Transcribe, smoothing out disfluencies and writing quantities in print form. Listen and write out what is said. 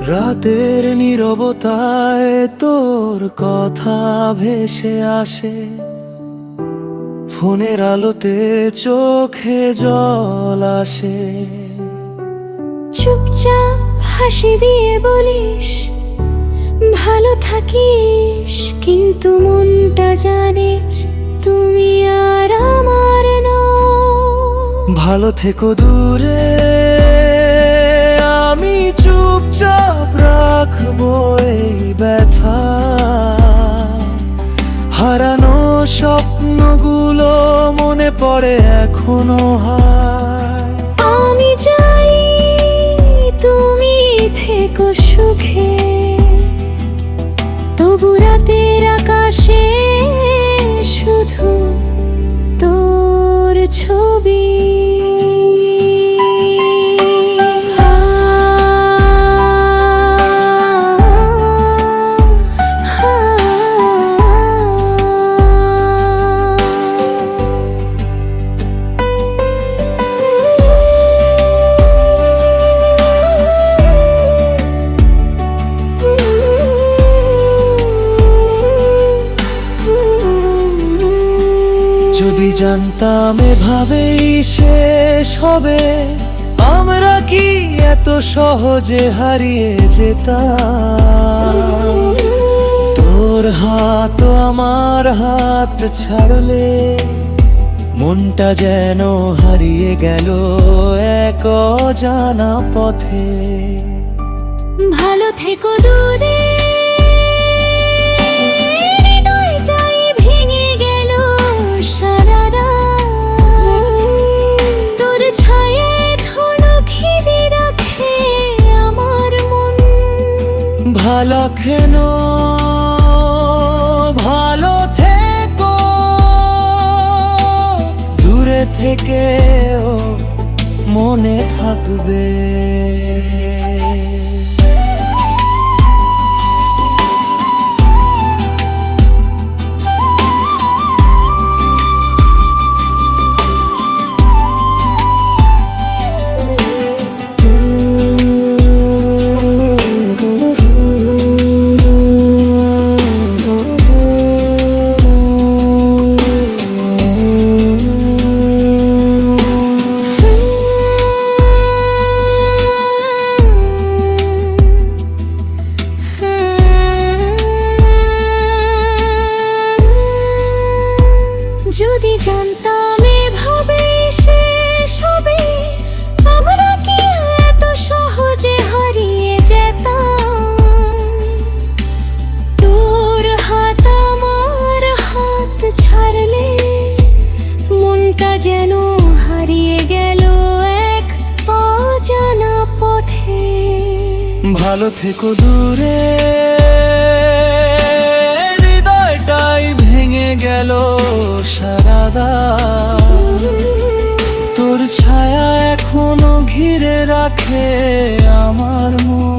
রাতের নীরবতায় তোর কথা ভেসে আসে, ফোনের আলোতে চোখে জল আসে। চুপচাপ হাসি দিয়ে বলিস ভালো থাকিস, কিন্তু মনটা জানে তুমি আর আমার নও। ভালো থেকো দূরে, আমি চুপচাপ রাখবো এই ব্যথা। হারানো স্বপ্নগুলো মনে পড়ে এখনো হায়। আমি চাই তুমি থেকো সুখে, তবু রাতের আকাশে শুধু তোর ছবি। যদি জানতাম এভাবেই শেষ হবে, আমরা কি এত সহজে হারিয়ে যেতাম? তোর হাত আমার হাত ছাড়লে মনটা যেন হারিয়ে গেল এক অজানা পথে। ভালো থেকো দূরে, হৃদয়টাই ভেঙে গেল সারা রাত। তোর ছায়া এখনো ঘিরে রাখে আমার মন। ভালো কেন, ভালো থেকো, দূরে থেকেও মনে থাকবে। যদি জানতাম এভাবে শেষ হবে, আমরা কি এত সহজে হারিয়ে যেতাম? তোর হাত আমার হাত ছাড়লে মনটা যেন হারিয়ে গেল এক অজানা পথে। ভালো থেকো দূরে, হৃদয়টাই ভেঙে গেল সারাদা। তোর ছায়া এখনো ঘিরে রাখে আমার মন।